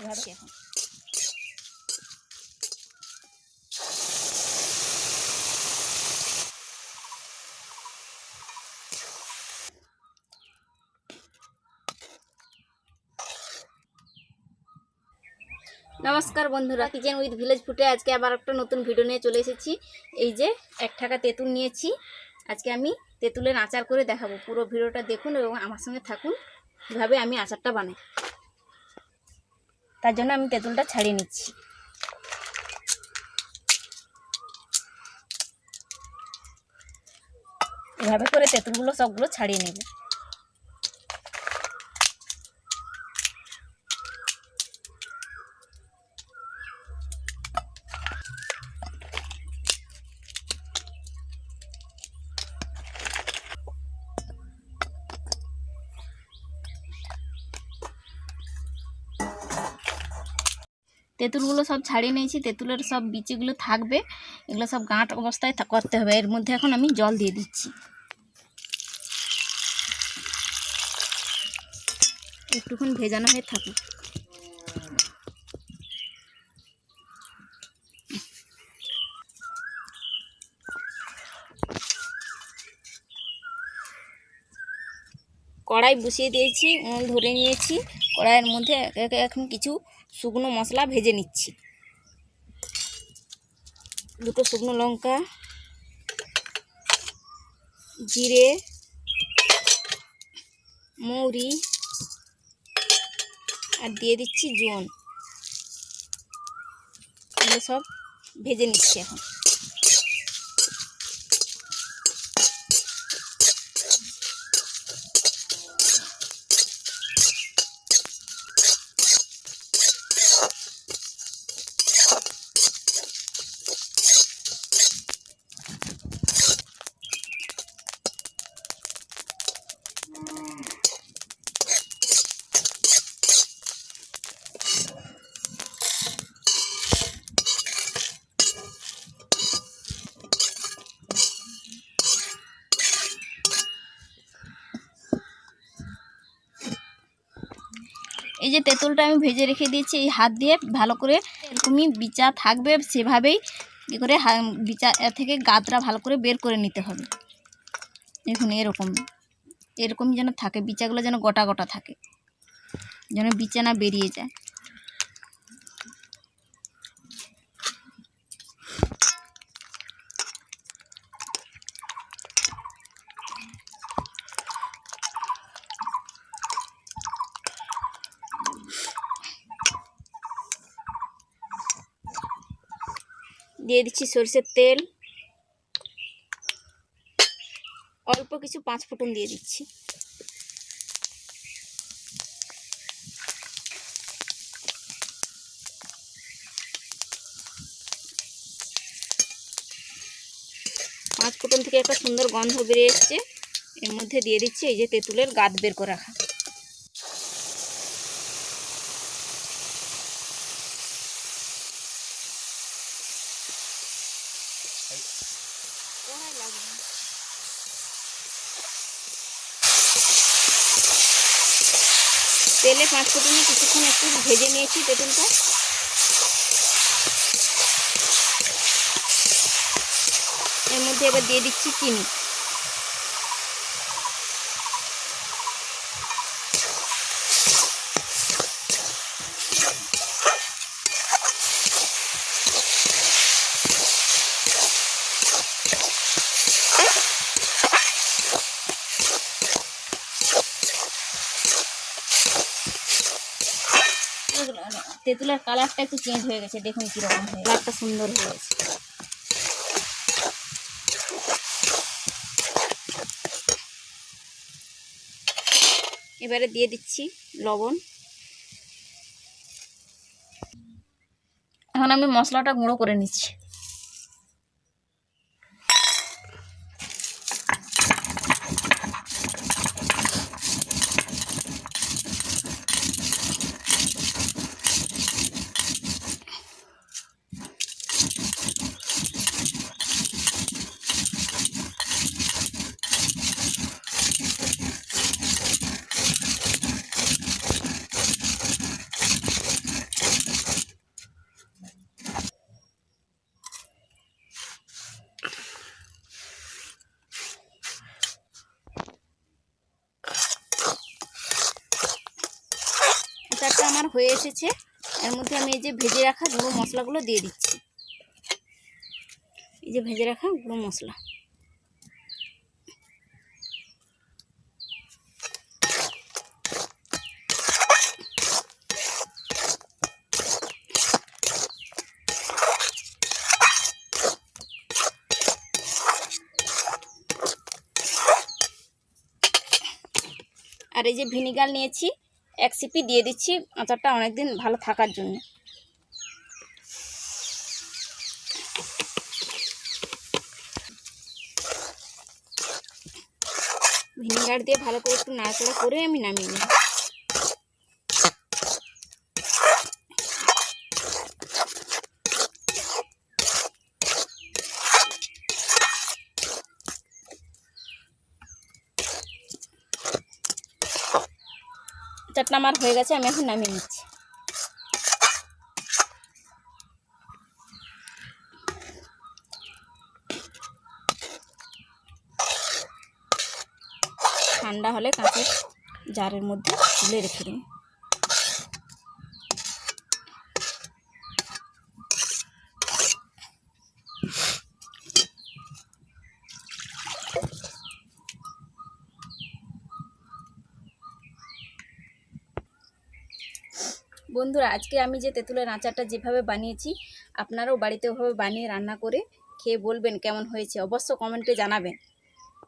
এভাবে এখন নমস্কার বন্ধুরা, কিচেন উইথ ভিলেজ ফুটে আজকে আবার একটা নতুন ভিডিও নিয়ে চলে এসেছি। এই যে 1 টাকা তেঁতুল নিয়েছি, আজকে আমি তেঁতুলের আচার করে দেখাবো। পুরো ভিডিওটা দেখুন এবং আমার সঙ্গে থাকুন কিভাবে আমি আচারটা বানাই। তার জন্য আমি তেঁতুলটা ছাড়িয়ে নিচ্ছি। এভাবে করে তেঁতুলগুলো সবগুলো ছাড়িয়ে নেব। তেঁতুলগুলো সব ছাড়িয়ে নিয়েছি। তেঁতুলের সব বিচিগুলো থাকবে, এগুলো সব গাঁট অবস্থায় করতে হবে। এর মধ্যে এখন আমি জল দিয়ে দিচ্ছি, একটুক্ষণ ভেজানো হয়ে থাকুক। কড়াই বসিয়ে দিয়েছি, উনুন ধরে নিয়েছি। কড়াইয়ের মধ্যে এখন কিছু শুকনো মশলা ভেজে নিচ্ছি। 2টো শুকনো লঙ্কা, জিরে, মৌরি আর দিয়ে দিচ্ছি জোয়ান। এগুলো সব ভেজে নিচ্ছি এখন। এই যে তেঁতুলটা আমি ভেজে রেখে দিয়েছি, এই হাত দিয়ে ভালো করে এরকমই বিচা থাকবে সেভাবেই কী করে বিচা থেকে গাদরা ভালো করে বের করে নিতে হবে। দেখুন এরকম যেন থাকে, বিচাগুলো যেন গোটা গোটা থাকে, যেন বিচা না বেরিয়ে যায়। দিয়ে দিচ্ছি সরষের তেল, অল্প কিছু 5 ফোঁটন দিয়ে দিচ্ছি। পাঁচ ফোঁটন থেকে একটা সুন্দর গন্ধ বেরিয়ে এসছে। এর মধ্যে দিয়ে দিচ্ছি এই যে তেঁতুলের গাদ বের করে রাখা। তেলে 5 ফোঁটনে কিছুক্ষণ একটু ভেজে নিয়েছি তেঁতুলটা। এর মধ্যে এবার দিয়ে দিচ্ছি চিনি। তেঁতুলের কালারটা একটু চেঞ্জ হয়ে গেছে, দেখুন কীরকম হয়ে, কালারটা সুন্দর হয়ে গেছে। এবারে দিয়ে দিচ্ছি লবণ। এখন আমি মশলাটা গুঁড়ো করে নিচ্ছি। আচারটা আমার হয়ে এসেছে। এর মধ্যে আমি এই যে ভেজে রাখা গুঁড়ো মশলাগুলো দিয়ে দিচ্ছি। এই যে ভেজে রাখা গুঁড়ো মশলা, আর এই যে ভিনিগার নিয়েছি 1 সিপি দিয়ে দিচ্ছি আচারটা অনেকদিন ভালো থাকার জন্য। ভিনিগার দিয়ে ভালো করে একটু নাড়াচাড়া করে আমি নামিয়ে নিই। আচারটা আমার হয়ে গেছে, আমি এখন নামিয়ে নিচ্ছি। ঠান্ডা হলে কাঁচের জারের মধ্যে তুলে রেখে দিন। বন্ধুরা, আজকে আমি যে তেঁতুলের আচারটা যেভাবে বানিয়েছি, আপনারাও বাড়িতে ওভাবে বানিয়ে রান্না করে খেয়ে বলবেন কেমন হয়েছে, অবশ্য কমেন্টে জানাবেন।